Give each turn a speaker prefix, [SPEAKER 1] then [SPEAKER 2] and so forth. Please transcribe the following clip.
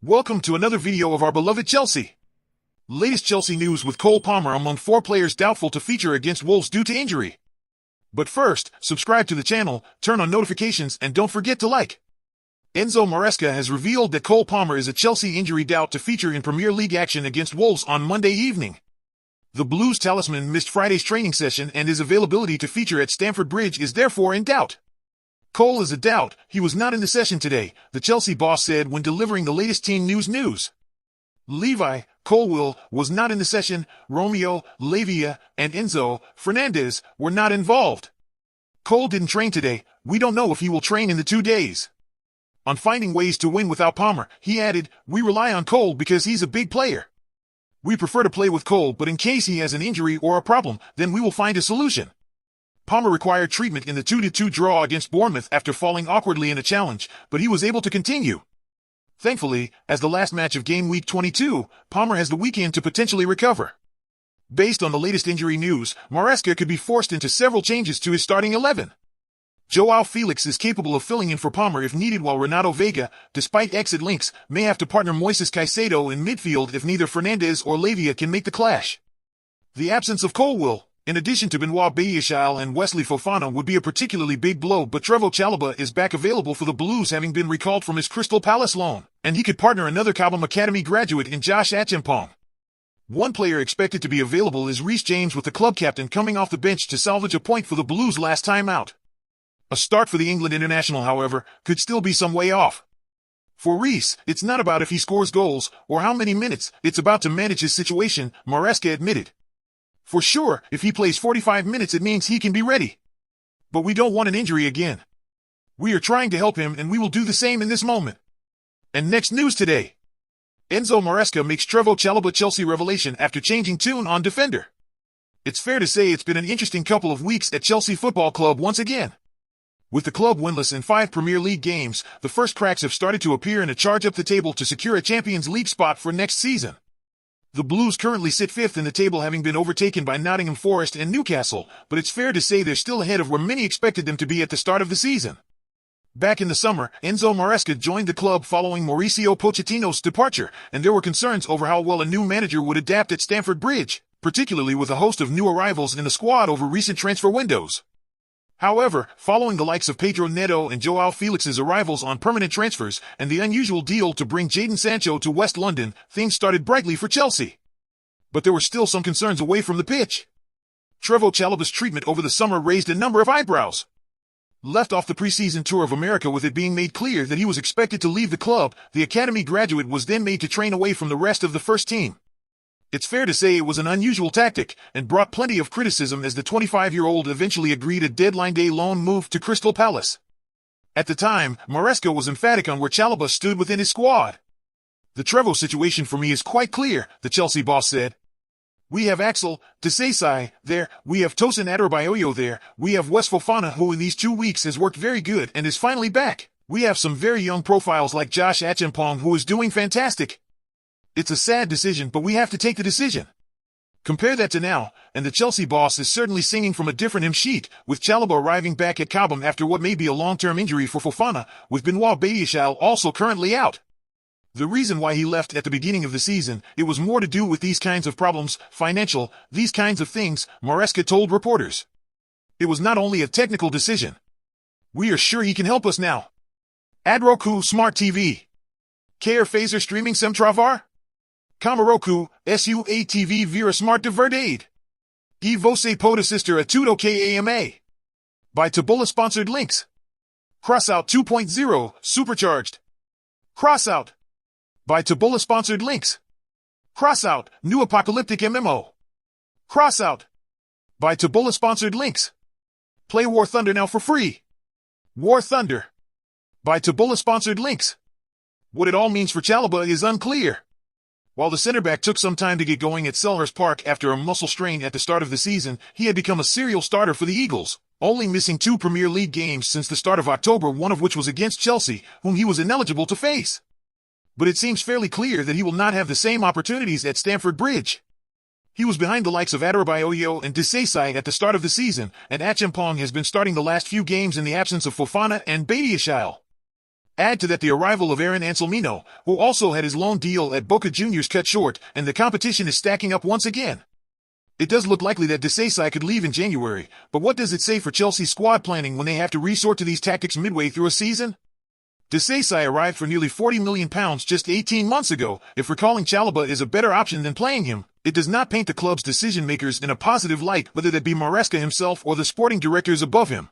[SPEAKER 1] Welcome to another video of our beloved Chelsea. Latest Chelsea news with Cole Palmer among 4 players doubtful to feature against Wolves due to injury. But first, subscribe to the channel, turn on notifications, and don't forget to like. Enzo Maresca has revealed that Cole Palmer is a Chelsea injury doubt to feature in Premier League action against Wolves on Monday evening. The Blues talisman missed Friday's training session and his availability to feature at Stamford Bridge is therefore in doubt. Cole is a doubt. He was not in the session today, the Chelsea boss said when delivering the latest team news. Levi Colwill was not in the session. Romeo Lavia and Enzo Fernandez were not involved. Cole didn't train today. We don't know if he will train in the 2 days. On finding ways to win without Palmer, he added, "We rely on Cole because he's a big player. We prefer to play with Cole, but in case he has an injury or a problem, then we will find a solution." Palmer required treatment in the 2-2 draw against Bournemouth after falling awkwardly in a challenge, but he was able to continue. Thankfully, as the last match of game week 22, Palmer has the weekend to potentially recover. Based on the latest injury news, Maresca could be forced into several changes to his starting 11. Joao Felix is capable of filling in for Palmer if needed, while Renato Vega, despite exit links, may have to partner Moises Caicedo in midfield if neither Fernandez or Lavia can make the clash. The absence of Colwill, in addition to Benoit Badiashile and Wesley Fofana, would be a particularly big blow, but Trevoh Chalobah is back available for the Blues, having been recalled from his Crystal Palace loan, and he could partner another Cobham Academy graduate in Josh Achimpong. One player expected to be available is Reece James, with the club captain coming off the bench to salvage a point for the Blues last time out. A start for the England international, however, could still be some way off. For Reece, it's not about if he scores goals or how many minutes, it's about to manage his situation, Maresca admitted. For sure, if he plays 45 minutes it means he can be ready. But we don't want an injury again. We are trying to help him, and we will do the same in this moment. And next news today. Enzo Maresca makes Trevoh Chalobah Chelsea revelation after changing tune on defender. It's fair to say it's been an interesting couple of weeks at Chelsea Football Club once again. With the club winless in 5 Premier League games, the first cracks have started to appear in a charge up the table to secure a Champions League spot for next season. The Blues currently sit 5th in the table, having been overtaken by Nottingham Forest and Newcastle, but it's fair to say they're still ahead of where many expected them to be at the start of the season. Back in the summer, Enzo Maresca joined the club following Mauricio Pochettino's departure, and there were concerns over how well a new manager would adapt at Stamford Bridge, particularly with a host of new arrivals in the squad over recent transfer windows. However, following the likes of Pedro Neto and Joao Felix's arrivals on permanent transfers and the unusual deal to bring Jadon Sancho to West London, things started brightly for Chelsea. But there were still some concerns away from the pitch. Trevoh Chalobah's treatment over the summer raised a number of eyebrows. Left off the preseason tour of America with it being made clear that he was expected to leave the club, the academy graduate was then made to train away from the rest of the first team. It's fair to say it was an unusual tactic, and brought plenty of criticism as the 25-year-old eventually agreed a deadline day loan move to Crystal Palace. At the time, Maresca was emphatic on where Chalobah stood within his squad. "The Trevoh situation for me is quite clear," the Chelsea boss said. "We have Axel Disasi there, we have Tosin Adarabioyo there, we have Wes Fofana, who in these 2 weeks has worked very good and is finally back. We have some very young profiles like Josh Achimpong, who is doing fantastic. It's a sad decision, but we have to take the decision." Compare that to now, and the Chelsea boss is certainly singing from a different hymn sheet, with Chalobah arriving back at Cobham after what may be a long-term injury for Fofana, with Benoit Badiashile also currently out. The reason why he left at the beginning of the season, it was more to do with these kinds of problems, financial, these kinds of things, Maresca told reporters. "It was not only a technical decision. We are sure he can help us now." Adroku Smart TV. Quer fazer streaming sem travar? Camaroku, SUATV vira smart de verdade. E você pode assistir a tudo que ama. By Taboola sponsored links. Crossout 2.0, supercharged. Crossout. By Taboola sponsored links. Crossout, new apocalyptic MMO. Crossout. By Taboola sponsored links. Play War Thunder now for free. War Thunder. By Taboola sponsored links. What it all means for Chalobah is unclear. While the center-back took some time to get going at Selhurst Park after a muscle strain at the start of the season, he had become a serial starter for the Eagles, only missing 2 Premier League games since the start of October, one of which was against Chelsea, whom he was ineligible to face. But it seems fairly clear that he will not have the same opportunities at Stamford Bridge. He was behind the likes of Adarabioyo and Disasi at the start of the season, and Achimpong has been starting the last few games in the absence of Fofana and Badiashile. Add to that the arrival of Aaron Anselmino, who also had his loan deal at Boca Juniors cut short, and the competition is stacking up once again. It does look likely that Desai could leave in January, but what does it say for Chelsea's squad planning when they have to resort to these tactics midway through a season? Desai arrived for nearly £40 million just 18 months ago. If recalling Chalobah is a better option than playing him, it does not paint the club's decision-makers in a positive light, whether that be Maresca himself or the sporting directors above him.